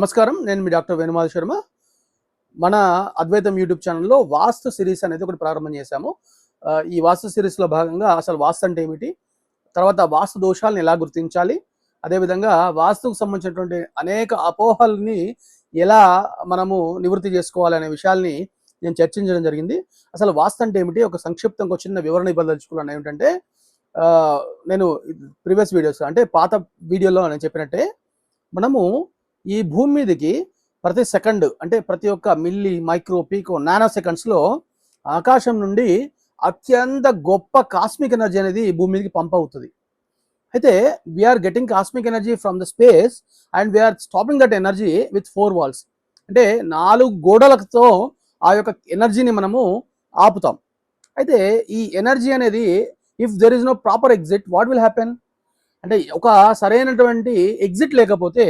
నమస్కారం. నేను మీ డాక్టర్ వేణుమాధవ్ శర్మ. మన అద్వైతం యూట్యూబ్ ఛానల్‌లో వాస్తు సిరీస్ అనేది ఒకటి ప్రారంభం చేశాము. ఈ వాస్తు సిరీస్‌లో భాగంగా అసలు వాస్తు అంటే ఏమిటి? తర్వాత వాస్తు దోషాలను ఎలా గుర్తించాలి? అదేవిధంగా వాస్తుకు సంబంధించినటువంటి అనేక అపోహల్ని ఎలా మనము నివృత్తి చేసుకోవాలనే విషయాల్ని నేను చర్చించడం జరిగింది. అసలు వాస్తు అంటే ఏమిటి? ఒక సంక్షిప్తంగా చిన్న వివరణ ఇవ్వదలుచుకున్నాను. ఏమిటంటే నేను ప్రీవియస్ వీడియోస్ అంటే పాత వీడియోలో నేను చెప్పినట్టే మనము ఈ భూమి మీదకి ప్రతి సెకండ్ అంటే ప్రతి ఒక్క మిల్లీ మైక్రో పీకో నానో సెకండ్స్లో ఆకాశం నుండి అత్యంత గొప్ప కాస్మిక్ ఎనర్జీ అనేది భూమి మీదకి పంప్ అవుతుంది. అయితే we are getting cosmic energy from the space and we are stopping that energy with 4 walls. అంటే 4 గోడలతో ఆ యొక్క ఎనర్జీని మనము ఆపుతాం. అయితే ఈ ఎనర్జీ అనేది if there is no proper exit what will happen అంటే ఒక సరైనటువంటి ఎగ్జిట్ లేకపోతే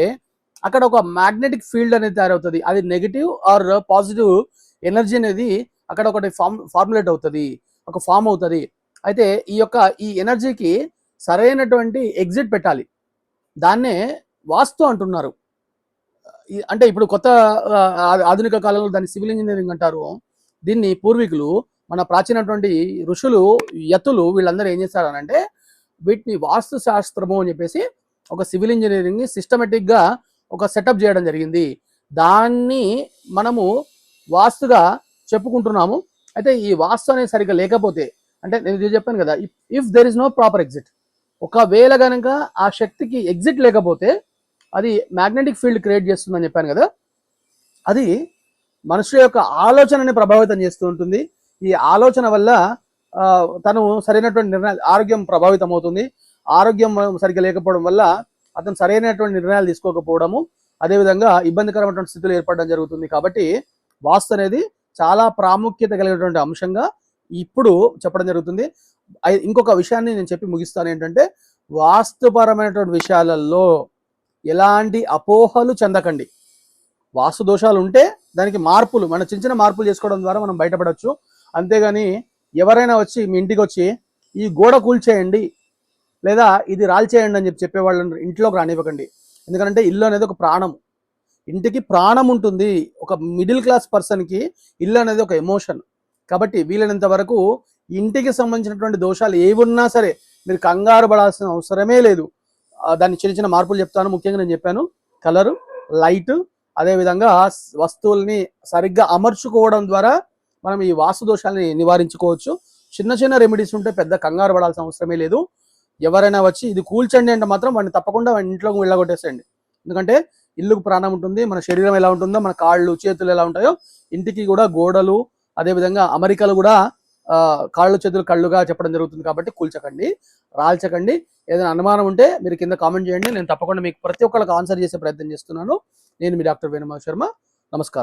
అక్కడ ఒక మ్యాగ్నెటిక్ ఫీల్డ్ అనేది తయారవుతుంది. అది నెగిటివ్ ఆర్ పాజిటివ్ ఎనర్జీ అనేది అక్కడ ఒకటి ఫార్ములేట్ అవుతుంది, ఒక ఫామ్ అవుతుంది. అయితే ఈ ఎనర్జీకి సరైనటువంటి ఎగ్జిట్ పెట్టాలి. దాన్నే వాస్తు అంటున్నారు. అంటే ఇప్పుడు కొత్త ఆధునిక కాలంలో దాన్ని సివిల్ ఇంజనీరింగ్ అంటారు. దీన్ని పూర్వీకులు మన ప్రాచీనటువంటి ఋషులు యతులు వీళ్ళందరూ ఏం చేస్తారనంటే వీటిని వాస్తు శాస్త్రము అని చెప్పేసి ఒక సివిల్ ఇంజనీరింగ్ని సిస్టమేటిక్గా ఒక సెటప్ చేయడం జరిగింది. దాన్ని మనము వాస్తుగా చెప్పుకుంటున్నాము. అయితే ఈ వాస్తు అనేది సరిగ్గా లేకపోతే అంటే నేను చెప్పాను కదా, if there is no proper exit, ఒకవేళ కనుక ఆ శక్తికి ఎగ్జిట్ లేకపోతే అది మ్యాగ్నెటిక్ ఫీల్డ్ క్రియేట్ చేస్తుందని చెప్పాను కదా, అది మనుషుల యొక్క ఆలోచనని ప్రభావితం చేస్తూ ఉంటుంది. ఈ ఆలోచన వల్ల తను సరైనటువంటి నిర్ణయాలు ఆరోగ్యం ప్రభావితం అవుతుంది. ఆరోగ్యం సరిగ్గా లేకపోవడం వల్ల అతను సరైనటువంటి నిర్ణయాలు తీసుకోకపోవడము, అదేవిధంగా ఇబ్బందికరమైనటువంటి స్థితులు ఏర్పడడం జరుగుతుంది. కాబట్టి వాస్తు అనేది చాలా ప్రాముఖ్యత కలిగినటువంటి అంశంగా ఇప్పుడు చెప్పడం జరుగుతుంది. ఇంకొక విషయాన్ని నేను చెప్పి ముగిస్తాను. ఏంటంటే వాస్తుపరమైనటువంటి విషయాలలో ఎలాంటి అపోహలు చెందకండి. వాస్తు దోషాలు ఉంటే దానికి మార్పులు మన చిన్న మార్పులు చేసుకోవడం ద్వారా మనం బయటపడవచ్చు. అంతేగాని ఎవరైనా వచ్చి మీ ఇంటికి వచ్చి ఈ గోడ కూల్చేయండి లేదా ఇది రాల్చేయండి అని చెప్పేవాళ్ళని ఇంట్లోకి రానివ్వకండి. ఎందుకంటే ఇల్లు అనేది ఒక ప్రాణం, ఇంటికి ప్రాణం ఉంటుంది. ఒక మిడిల్ క్లాస్ పర్సన్కి ఇల్లు అనేది ఒక ఎమోషన్. కాబట్టి వీలైనంత వరకు ఇంటికి సంబంధించినటువంటి దోషాలు ఏవి ఉన్నా సరే మీరు కంగారు పడాల్సిన అవసరమే లేదు. దాన్ని చిన్న మార్పులు చెప్తాను. ముఖ్యంగా నేను చెప్పాను కలరు, లైట్, అదేవిధంగా వస్తువుల్ని సరిగ్గా అమర్చుకోవడం ద్వారా మనం ఈ వాస్తు దోషాలని నివారించుకోవచ్చు. చిన్న రెమెడీస్ ఉంటే పెద్ద కంగారు పడాల్సిన అవసరమే లేదు. ఎవరైనా వచ్చి ఇది కూల్చండి అంటే మాత్రం వాడిని తప్పకుండా వాడి ఇంట్లోకి వెళ్ళగొట్టేసేయండి. ఎందుకంటే ఇల్లుకు ప్రాణం ఉంటుంది. మన శరీరం ఎలా ఉంటుందో, మన కాళ్ళు చేతులు ఎలా ఉంటాయో ఇంటికి కూడా గోడలు, అదేవిధంగా అమరికలు కూడా కాళ్ళు చేతులు కళ్ళుగా చెప్పడం జరుగుతుంది. కాబట్టి కూల్చకండి, రాల్చకండి. ఏదైనా అనుమానం ఉంటే మీరు కింద కామెంట్ చేయండి. నేను తప్పకుండా మీకు ప్రతి ఒక్కరికి ఆన్సర్ చేసే ప్రయత్నం చేస్తున్నాను. నేను మీ డాక్టర్ వేణుమాధవ్ శర్మ. నమస్కారం.